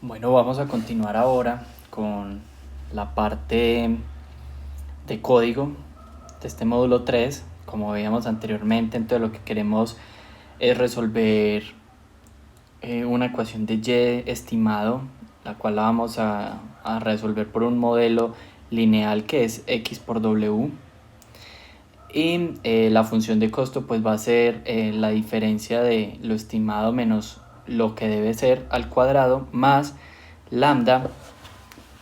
Bueno, vamos a continuar ahora con la parte de código de este módulo 3. Como veíamos anteriormente, entonces lo que queremos es resolver una ecuación de y estimado, la cual la vamos a resolver por un modelo lineal que es x por w. Y la función de costo pues va a ser la diferencia de lo estimado menos lo que debe ser al cuadrado más lambda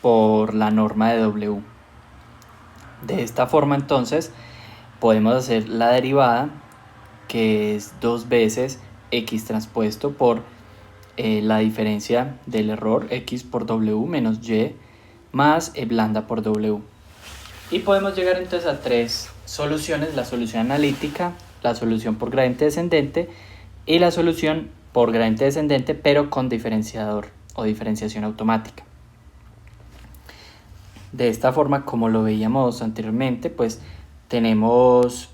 por la norma de W. De esta forma entonces podemos hacer la derivada, que es 2 veces x transpuesto por la diferencia del error x por W menos y más lambda por W. Y podemos llegar entonces a tres soluciones: la solución analítica, la solución por gradiente descendente y la solución por gradiente descendente pero con diferenciador o diferenciación automática. De esta forma, como lo veíamos anteriormente, pues tenemos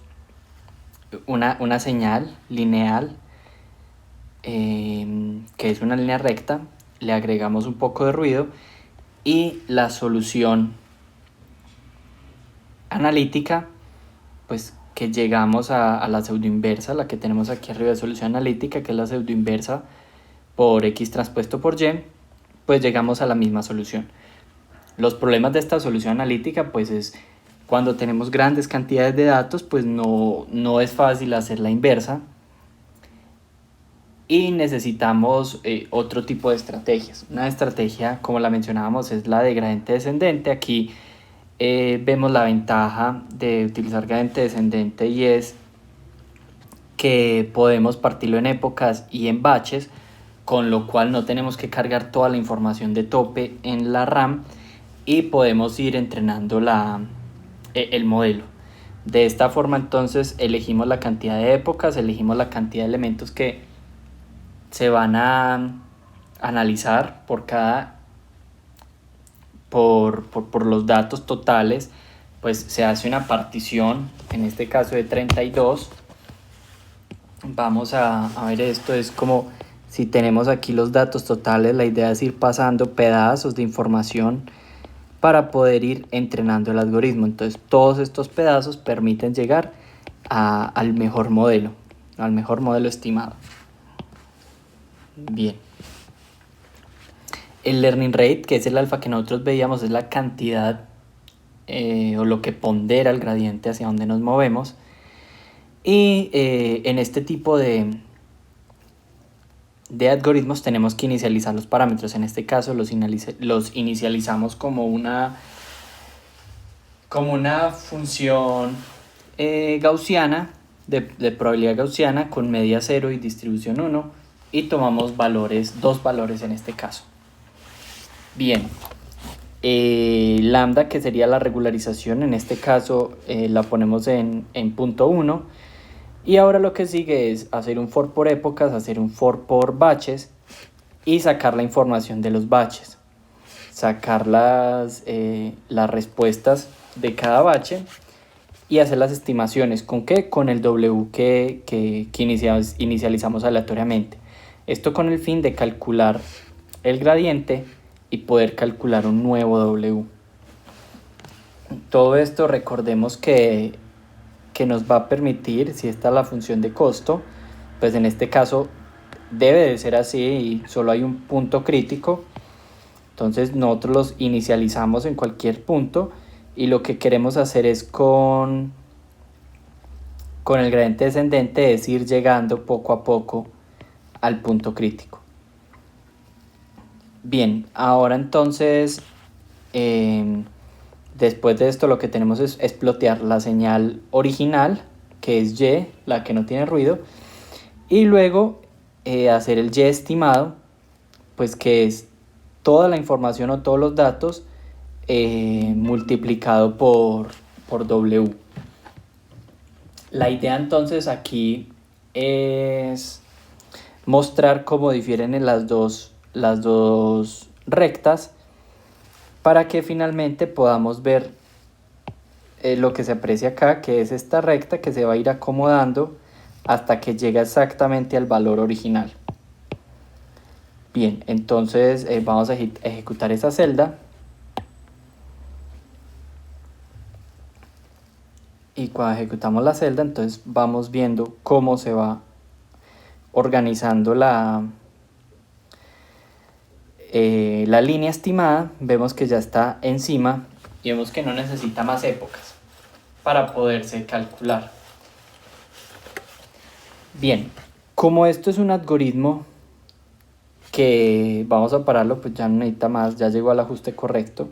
una señal lineal que es una línea recta, le agregamos un poco de ruido y la solución analítica, pues que llegamos a la pseudoinversa, la que tenemos aquí arriba de solución analítica, que es la pseudoinversa por x transpuesto por y, pues llegamos a la misma solución. Los problemas de esta solución analítica pues es cuando tenemos grandes cantidades de datos, pues no es fácil hacer la inversa y necesitamos otro tipo de estrategias. Una estrategia, como la mencionábamos, es la de gradiente descendente. Aquí vemos la ventaja de utilizar gradiente descendente y es que podemos partirlo en épocas y en baches, con lo cual no tenemos que cargar toda la información de tope en la RAM y podemos ir entrenando el modelo. De esta forma entonces elegimos la cantidad de épocas, elegimos la cantidad de elementos que se van a analizar por los datos totales. Pues se hace una partición, en este caso de 32. Vamos a ver esto, es como si tenemos aquí los datos totales, la idea es ir pasando pedazos de información para poder ir entrenando el algoritmo. Entonces todos estos pedazos permiten llegar al mejor modelo estimado. Bien. El learning rate, que es el alfa que nosotros veíamos, es la cantidad o lo que pondera el gradiente hacia donde nos movemos. Y en este tipo de algoritmos tenemos que inicializar los parámetros. En este caso los inicializamos como una función gaussiana, de probabilidad gaussiana con media 0 y distribución 1, y tomamos dos valores en este caso. Bien, lambda, que sería la regularización, en este caso la ponemos en punto 1. Y ahora lo que sigue es hacer un for por épocas, hacer un for por baches y sacar la información de los baches. Sacar las respuestas de cada bache y hacer las estimaciones. ¿Con qué? Con el W que inicializamos aleatoriamente. Esto con el fin de calcular el gradiente y poder calcular un nuevo W. Todo esto recordemos que nos va a permitir, si esta es la función de costo, pues en este caso debe de ser así y solo hay un punto crítico. Entonces nosotros los inicializamos en cualquier punto y lo que queremos hacer es con el gradiente descendente es ir llegando poco a poco al punto crítico. Bien, ahora entonces después de esto lo que tenemos es explotar la señal original, que es y, la que no tiene ruido, y luego hacer el y estimado, pues que es toda la información o todos los datos multiplicado por W. La idea entonces aquí es mostrar cómo difieren en las dos rectas, para que finalmente podamos ver lo que se aprecia acá, que es esta recta que se va a ir acomodando hasta que llega exactamente al valor original. Bien, entonces vamos a ejecutar esa celda. Y cuando ejecutamos la celda, entonces vamos viendo cómo se va organizando la línea estimada. Vemos que ya está encima y vemos que no necesita más épocas para poderse calcular. Bien, como esto es un algoritmo que vamos a pararlo, pues ya no necesita más, ya llegó al ajuste correcto.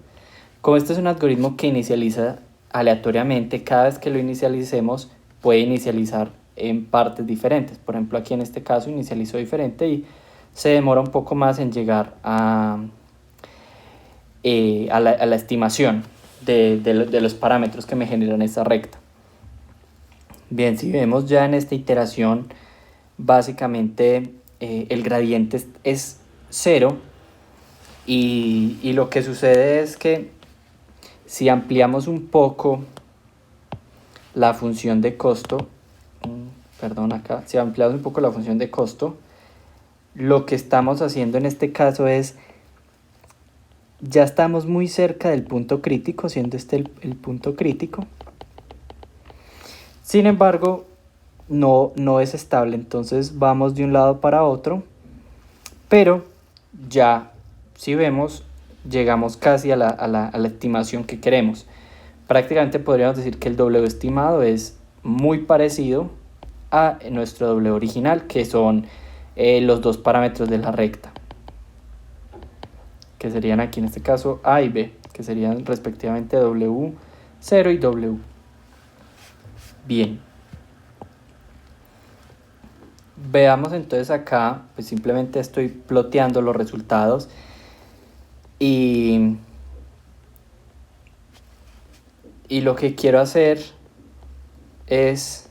Como este es un algoritmo que inicializa aleatoriamente, cada vez que lo inicialicemos puede inicializar en partes diferentes. Por ejemplo, aquí en este caso inicializó diferente y se demora un poco más en llegar a la estimación de los parámetros que me generan esta recta. Bien, si vemos ya en esta iteración, básicamente el gradiente es 0 y lo que sucede es que si ampliamos un poco la función de costo, si ampliamos un poco la función de costo, lo que estamos haciendo en este caso es, ya estamos muy cerca del punto crítico, siendo este el punto crítico. Sin embargo, no es estable, entonces vamos de un lado para otro, pero ya, si vemos, llegamos casi a la estimación que queremos. Prácticamente podríamos decir que el W estimado es muy parecido a nuestro W original, que son los dos parámetros de la recta, que serían aquí en este caso A y B, que serían respectivamente W0 y W. Bien. Veamos entonces acá, pues simplemente estoy ploteando los resultados y lo que quiero hacer es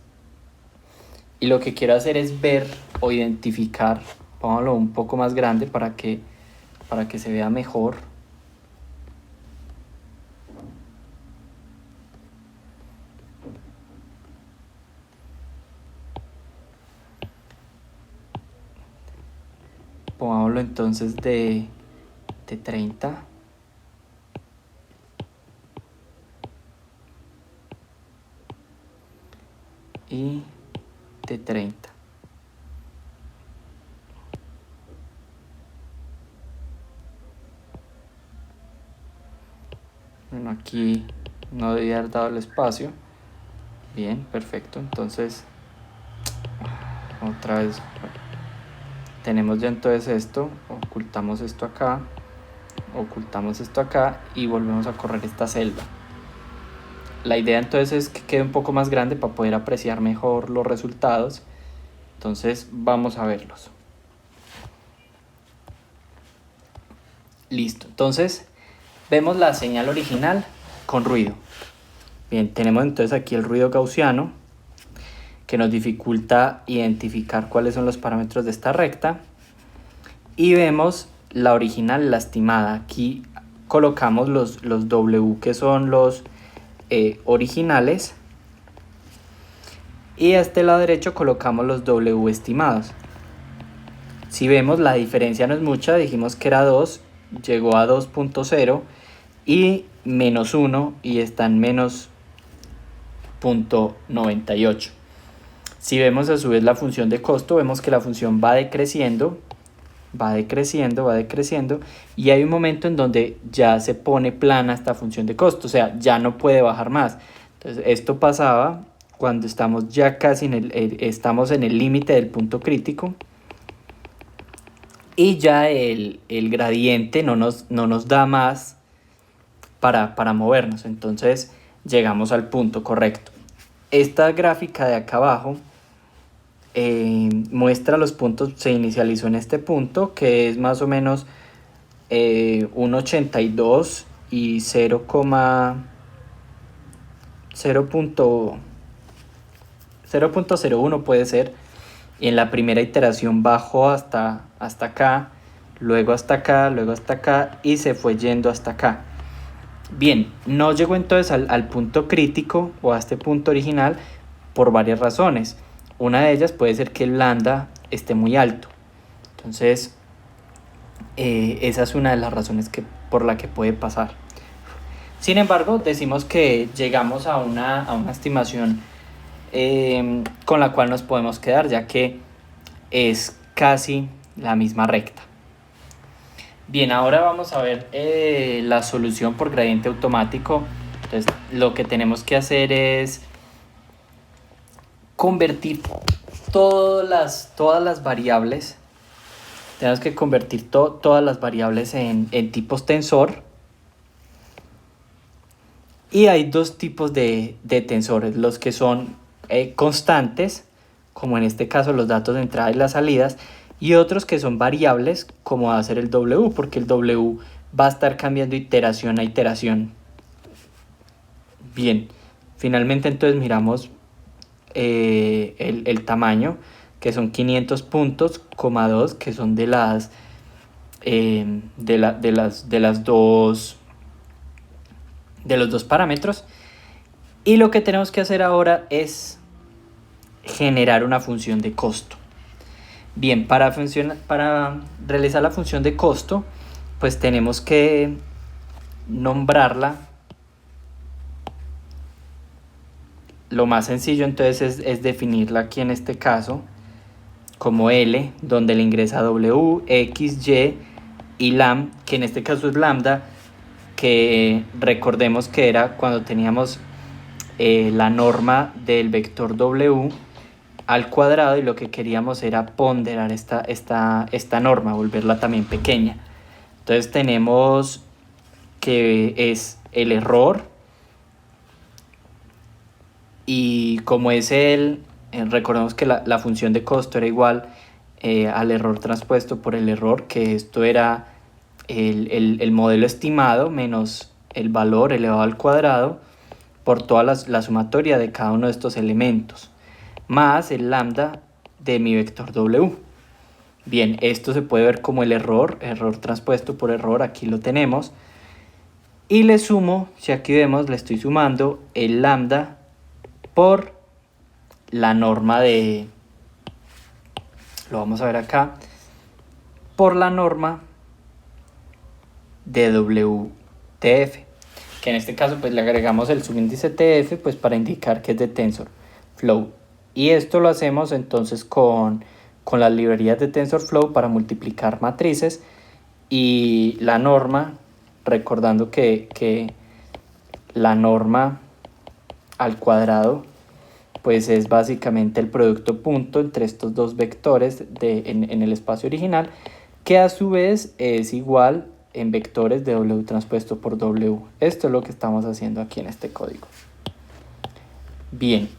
ver o identificar, pongámoslo un poco más grande para que se vea mejor. Pongámoslo entonces de 30. Y de 30. Bueno, aquí no debía haber dado el espacio. Bien, perfecto. Entonces, otra vez, bueno, tenemos ya entonces esto, ocultamos esto acá y volvemos a correr esta celda. La idea entonces es que quede un poco más grande para poder apreciar mejor los resultados. Entonces vamos a verlos. Listo, entonces vemos la señal original con ruido. Bien, tenemos entonces aquí el ruido gaussiano que nos dificulta identificar cuáles son los parámetros de esta recta. Y vemos la original, la estimada. Aquí colocamos los W, que son los originales, y a este lado derecho colocamos los W estimados. Si vemos, la diferencia no es mucha, dijimos que era 2, llegó a 2.0 y menos 1 y está en menos 0.98. Si vemos a su vez la función de costo, vemos que la función va decreciendo y hay un momento en donde ya se pone plana esta función de costo, o sea, ya no puede bajar más. Entonces esto pasaba cuando estamos ya casi estamos en el límite del punto crítico y ya el gradiente no nos da más para movernos, entonces llegamos al punto correcto. Esta gráfica de acá abajo muestra los puntos, se inicializó en este punto que es más o menos 1.82 y 0.01 puede ser. En la primera iteración bajó hasta acá, luego hasta acá, luego hasta acá y se fue yendo hasta acá. Bien, no llegó entonces al punto crítico o a este punto original por varias razones. Una de ellas puede ser que el lambda esté muy alto. Entonces, esa es una de las razones por la que puede pasar. Sin embargo, decimos que llegamos a una estimación con la cual nos podemos quedar, ya que es casi la misma recta. Bien, ahora vamos a ver la solución por gradiente automático. Entonces, lo que tenemos que hacer es convertir todas las variables. Tenemos que convertir todas las variables en tipos tensor. Y hay dos tipos de tensores, los que son constantes, como en este caso los datos de entrada y las salidas, y otros que son variables, como va a ser el W, porque el W va a estar cambiando iteración a iteración. Bien, finalmente entonces miramos el tamaño, que son 500 puntos, 2, que son de las de los dos parámetros. Y lo que tenemos que hacer ahora es generar una función de costo. Bien, para realizar la función de costo, pues tenemos que nombrarla. Lo más sencillo entonces es definirla aquí en este caso como L, donde le ingresa W, X, Y y lam, que en este caso es lambda, que recordemos que era cuando teníamos la norma del vector W al cuadrado y lo que queríamos era ponderar esta norma, volverla también pequeña. Entonces tenemos que es el error, y como es recordemos que la función de costo era igual al error transpuesto por el error, que esto era el modelo estimado menos el valor elevado al cuadrado por toda la sumatoria de cada uno de estos elementos, más el lambda de mi vector W. Bien, esto se puede ver como el error transpuesto por error, aquí lo tenemos. Y le sumo, si aquí vemos, le estoy sumando el lambda por la norma lo vamos a ver acá, por la norma de WTF, que en este caso pues le agregamos el subíndice TF pues para indicar que es de TensorFlow. Y esto lo hacemos entonces con las librerías de TensorFlow para multiplicar matrices, y la norma, recordando que la norma al cuadrado pues es básicamente el producto punto entre estos dos vectores en el espacio original, que a su vez es igual en vectores de W transpuesto por W. Esto es lo que estamos haciendo aquí en este código. Bien,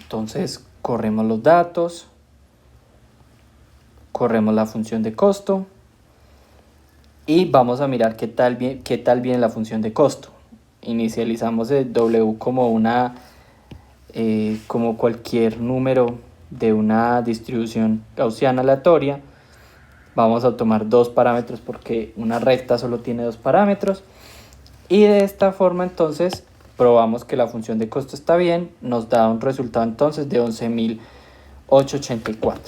entonces corremos los datos, corremos la función de costo y vamos a mirar qué tal viene la función de costo. Inicializamos el W como cualquier número de una distribución gaussiana aleatoria. Vamos a tomar dos parámetros porque una recta solo tiene dos parámetros, y de esta forma entonces probamos que la función de costo está bien. Nos da un resultado entonces de 11.884.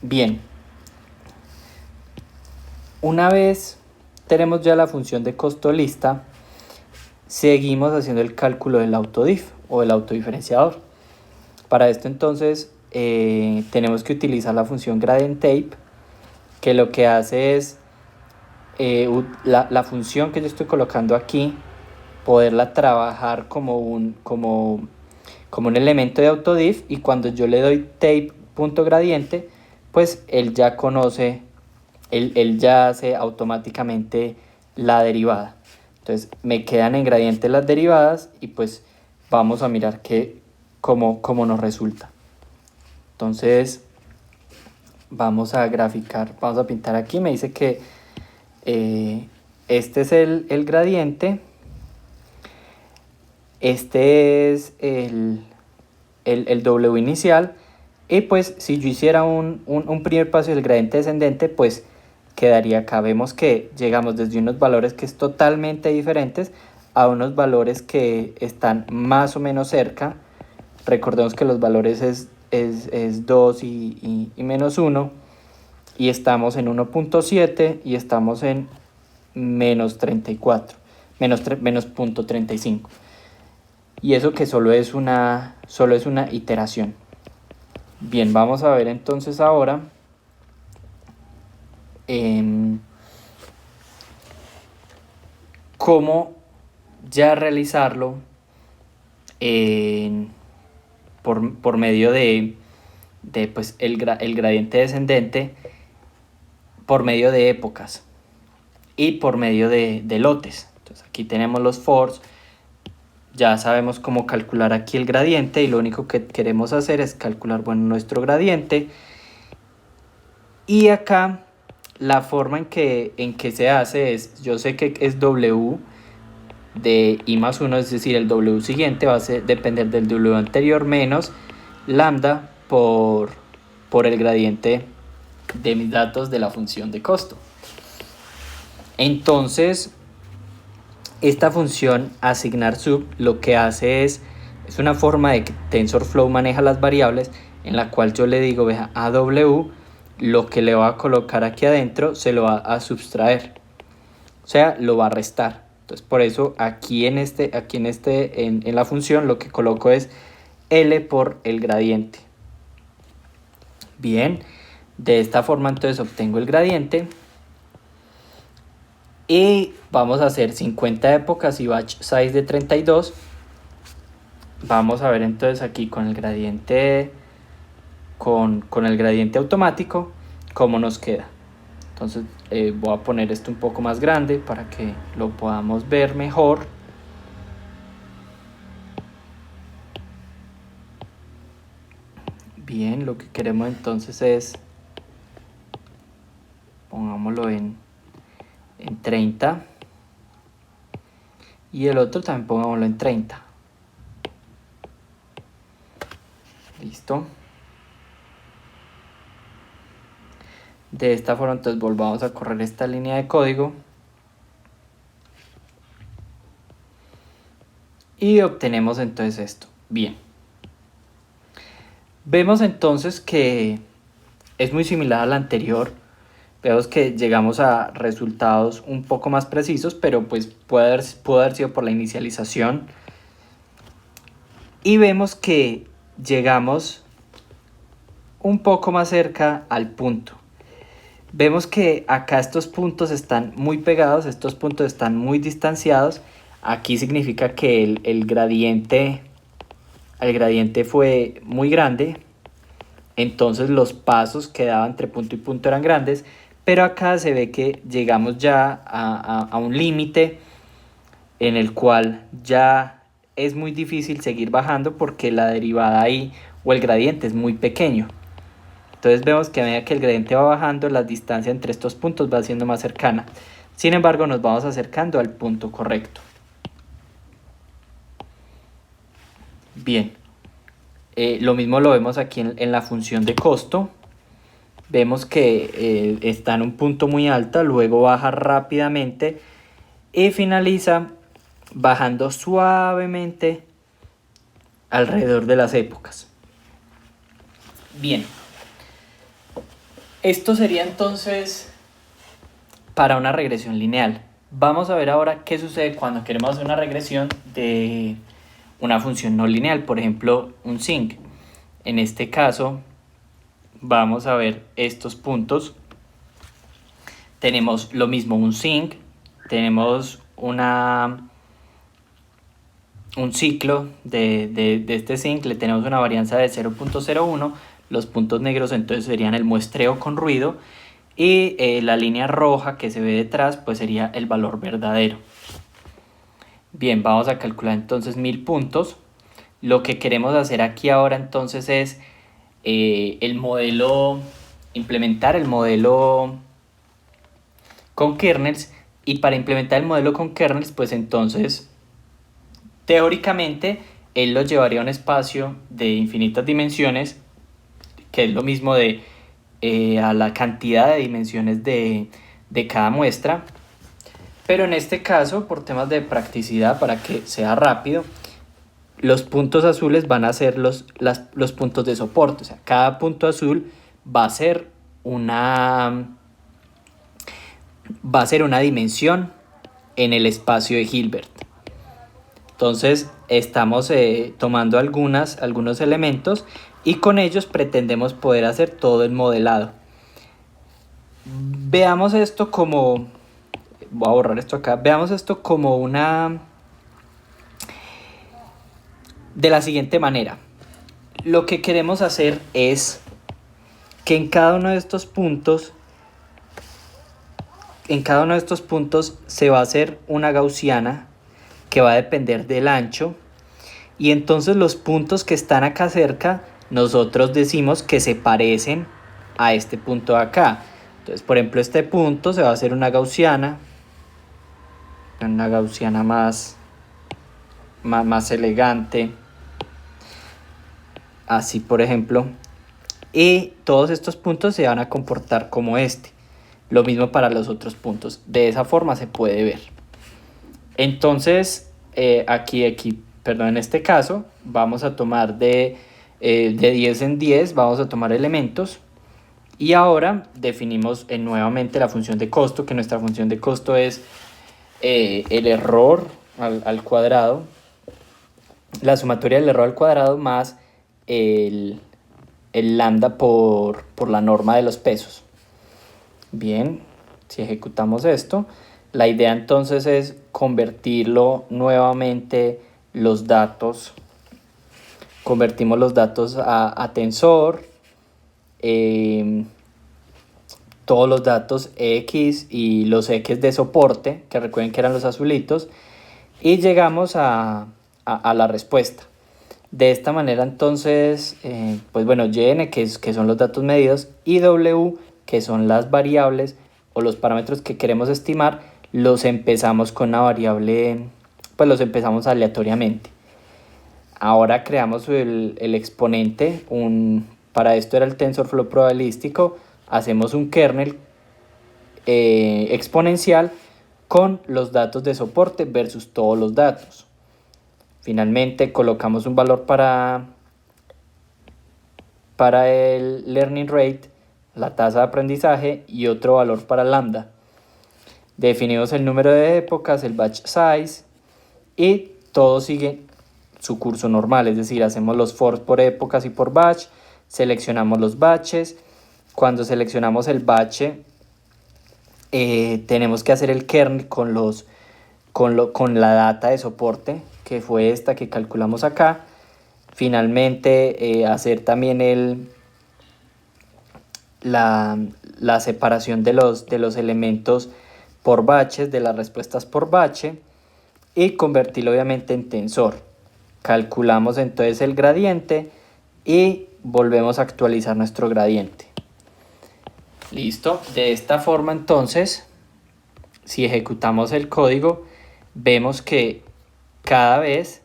Bien, una vez tenemos ya la función de costo lista, seguimos haciendo el cálculo del autodiff o el autodiferenciador. Para esto entonces tenemos que utilizar la función gradientTape, que lo que hace es la función que yo estoy colocando aquí, poderla trabajar como un elemento de autodiff, y cuando yo le doy tape.gradiente, pues él ya conoce, él ya hace automáticamente la derivada. Entonces me quedan en gradiente las derivadas y pues vamos a mirar cómo nos resulta. Entonces vamos a graficar, vamos a pintar aquí. Me dice que este es el gradiente, este es el W inicial, y pues si yo hiciera un primer paso del gradiente descendente, pues quedaría acá. Vemos que llegamos desde unos valores que es totalmente diferentes a unos valores que están más o menos cerca. Recordemos que los valores es 2 y menos 1, y estamos en 1.7 y estamos en menos 34, menos 0.35. Y eso que solo es una iteración. Bien, vamos a ver entonces ahora cómo ya realizarlo por medio de pues, el gradiente descendente, por medio de épocas y por medio de lotes. Entonces aquí tenemos los fors, ya sabemos cómo calcular aquí el gradiente y lo único que queremos hacer es calcular, bueno, nuestro gradiente. Y acá la forma en que se hace es, yo sé que es W de I más 1, es decir, el W siguiente va a depender del W anterior menos lambda por el gradiente de mis datos de la función de costo. Entonces, esta función asignar sub lo que hace es una forma de que TensorFlow maneja las variables en la cual yo le digo, veja, a W lo que le va a colocar aquí adentro se lo va a subtraer, o sea, lo va a restar. Entonces por eso aquí en la función lo que coloco es L por el gradiente. Bien, de esta forma entonces obtengo el gradiente y vamos a hacer 50 épocas y batch size de 32. Vamos a ver entonces aquí con el gradiente automático cómo nos queda. Entonces voy a poner esto un poco más grande para que lo podamos ver mejor. Bien, lo que queremos entonces es, pongámoslo en 30 y el otro también pongámoslo en 30. Listo. De esta forma entonces volvamos a correr esta línea de código y obtenemos entonces esto. Bien, vemos entonces que es muy similar a la anterior. Vemos que llegamos a resultados un poco más precisos, pero pues pudo haber sido por la inicialización. Y vemos que llegamos un poco más cerca al punto. Vemos que acá estos puntos están muy pegados, estos puntos están muy distanciados. Aquí significa que el gradiente fue muy grande, entonces los pasos que daba entre punto y punto eran grandes, pero acá se ve que llegamos ya a un límite en el cual ya es muy difícil seguir bajando porque la derivada ahí o el gradiente es muy pequeño. Entonces vemos que a medida que el gradiente va bajando, la distancia entre estos puntos va siendo más cercana. Sin embargo, nos vamos acercando al punto correcto. Bien, lo mismo lo vemos aquí en la función de costo. Vemos que está en un punto muy alto, luego baja rápidamente y finaliza bajando suavemente alrededor de las épocas. Bien. Esto sería entonces para una regresión lineal. Vamos a ver ahora qué sucede cuando queremos hacer una regresión de una función no lineal, por ejemplo, un sinc. En este caso, vamos a ver estos puntos. Tenemos lo mismo, un sinc, tenemos un ciclo de este sinc, le tenemos una varianza de 0.01. Los puntos negros entonces serían el muestreo con ruido y la línea roja que se ve detrás pues sería el valor verdadero. Bien, vamos a calcular entonces 1000 puntos. Lo que queremos hacer aquí ahora entonces es implementar el modelo con kernels, y para implementar el modelo con kernels pues entonces teóricamente él lo llevaría a un espacio de infinitas dimensiones, que es lo mismo a la cantidad de dimensiones de cada muestra, pero en este caso, por temas de practicidad, para que sea rápido, los puntos azules van a ser los puntos de soporte. O sea, cada punto azul va a ser va a ser una dimensión en el espacio de Hilbert. Entonces estamos tomando algunos elementos y con ellos pretendemos poder hacer todo el modelado. Veamos esto como, voy a borrar esto acá, veamos esto como de la siguiente manera. Lo que queremos hacer es que en cada uno de estos puntos se va a hacer una gaussiana que va a depender del ancho, y entonces los puntos que están acá cerca nosotros decimos que se parecen a este punto de acá. Entonces, por ejemplo, este punto se va a hacer una gaussiana más elegante, así por ejemplo, y todos estos puntos se van a comportar como este. Lo mismo para los otros puntos, de esa forma se puede ver. Entonces en este caso vamos a tomar de 10 en 10, vamos a tomar elementos, y ahora definimos nuevamente la función de costo, que nuestra función de costo es el error al cuadrado, la sumatoria del error al cuadrado más el lambda por la norma de los pesos. Bien, si ejecutamos esto, la idea entonces es convertirlo nuevamente convertimos los datos a tensor, todos los datos X y los X de soporte, que recuerden que eran los azulitos, y llegamos a la respuesta. De esta manera entonces, pues bueno, YN, que son los datos medidos, y W, que son las variables o los parámetros que queremos estimar, los empezamos con una variable, pues los empezamos aleatoriamente. Ahora creamos el exponente, para esto era el TensorFlow probabilístico, hacemos un kernel exponencial con los datos de soporte versus todos los datos. Finalmente colocamos un valor para el learning rate, la tasa de aprendizaje, y otro valor para lambda. Definimos el número de épocas, el batch size, y todo sigue su curso normal, es decir, hacemos los for por épocas y por batch, seleccionamos los batches. Cuando seleccionamos el batch, tenemos que hacer el kernel con la data de soporte, que fue esta que calculamos acá. Finalmente hacer también la separación de los elementos por batches, de las respuestas por batch, y convertirlo obviamente en tensor. Calculamos entonces el gradiente y volvemos a actualizar nuestro gradiente. Listo. De esta forma entonces, si ejecutamos el código, vemos que cada vez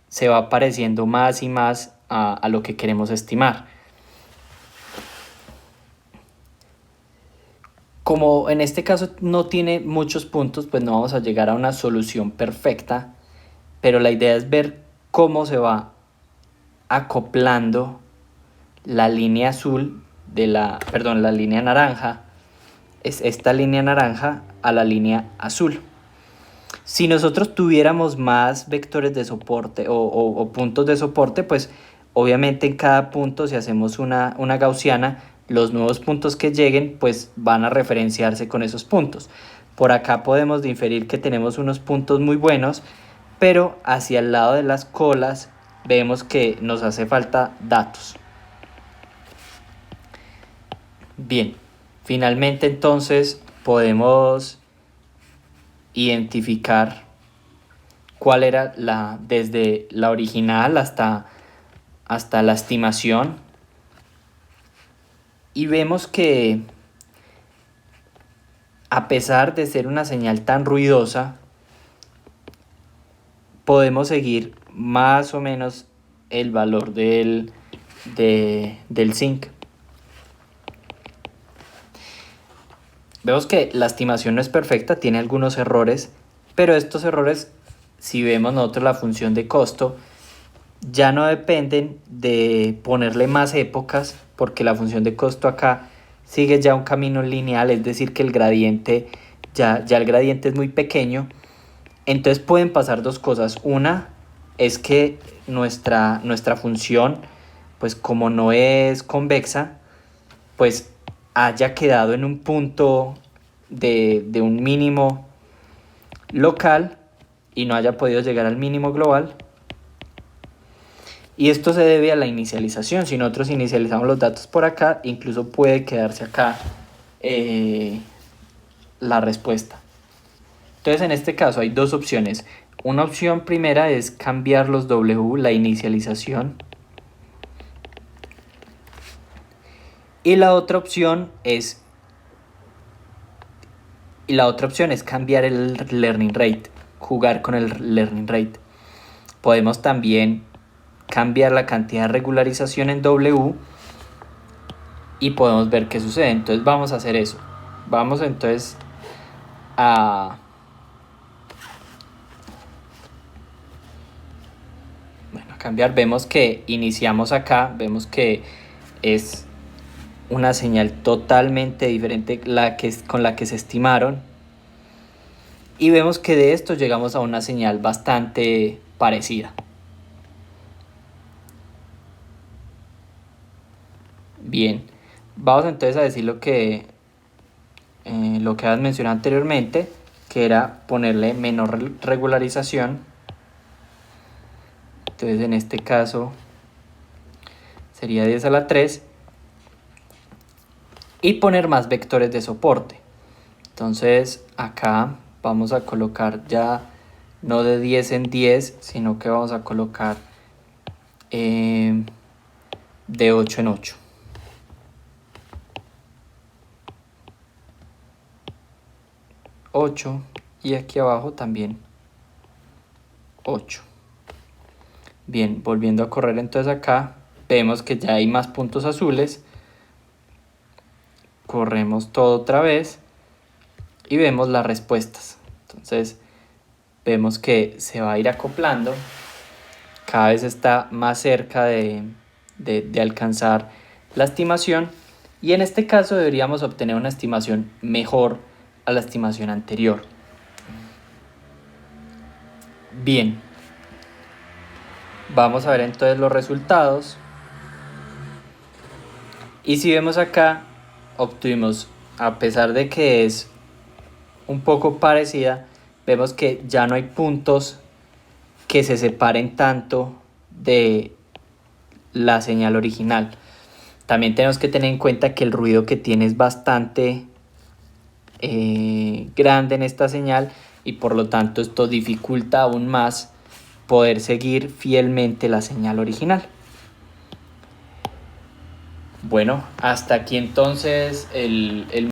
se va pareciendo más y más a lo que queremos estimar. Como en este caso no tiene muchos puntos, pues no vamos a llegar a una solución perfecta, pero la idea es ver cómo se va acoplando la línea azul la línea naranja, es esta línea naranja a la línea azul. Si nosotros tuviéramos más vectores de soporte o puntos de soporte, pues obviamente en cada punto, si hacemos una gaussiana, los nuevos puntos que lleguen pues van a referenciarse con esos puntos. Por acá podemos inferir que tenemos unos puntos muy buenos, pero hacia el lado de las colas vemos que nos hace falta datos. Bien, finalmente entonces podemos identificar cuál era desde la original hasta la estimación, y vemos que a pesar de ser una señal tan ruidosa, podemos seguir más o menos el valor del zinc. Vemos que la estimación no es perfecta, tiene algunos errores, pero estos errores, si vemos nosotros la función de costo, ya no dependen de ponerle más épocas, porque la función de costo acá sigue ya un camino lineal, es decir, que el gradiente, ya el gradiente es muy pequeño. Entonces pueden pasar dos cosas. Una es que nuestra función, pues como no es convexa, pues haya quedado en un punto de un mínimo local y no haya podido llegar al mínimo global. Y esto se debe a la inicialización. Si nosotros inicializamos los datos por acá, incluso puede quedarse acá la respuesta. Entonces en este caso hay dos opciones. Una opción primera es cambiar los W, la inicialización. Y la otra opción es cambiar el learning rate, jugar con el learning rate. Podemos también cambiar la cantidad de regularización en W y podemos ver qué sucede. Entonces vamos a hacer eso. Vamos entonces a cambiar. Vemos que iniciamos acá, vemos que es una señal totalmente diferente con la que se estimaron, y vemos que de esto llegamos a una señal bastante parecida. Bien, vamos entonces a decir lo que habías mencionado anteriormente, que era ponerle menor regularización. Entonces en este caso sería 10 a la 3 y poner más vectores de soporte. Entonces acá vamos a colocar ya no de 10 en 10, sino que vamos a colocar de 8 en 8. Y aquí abajo también 8. Bien, volviendo a correr entonces acá, vemos que ya hay más puntos azules. Corremos todo otra vez y vemos las respuestas. Entonces vemos que se va a ir acoplando, cada vez está más cerca de alcanzar la estimación, y en este caso deberíamos obtener una estimación mejor a la estimación anterior. Bien, vamos a ver entonces los resultados, y si vemos acá, obtuvimos, a pesar de que es un poco parecida, vemos que ya no hay puntos que se separen tanto de la señal original. También tenemos que tener en cuenta que el ruido que tiene es bastante grande en esta señal, y por lo tanto esto dificulta aún más poder seguir fielmente la señal original. Bueno, hasta aquí entonces el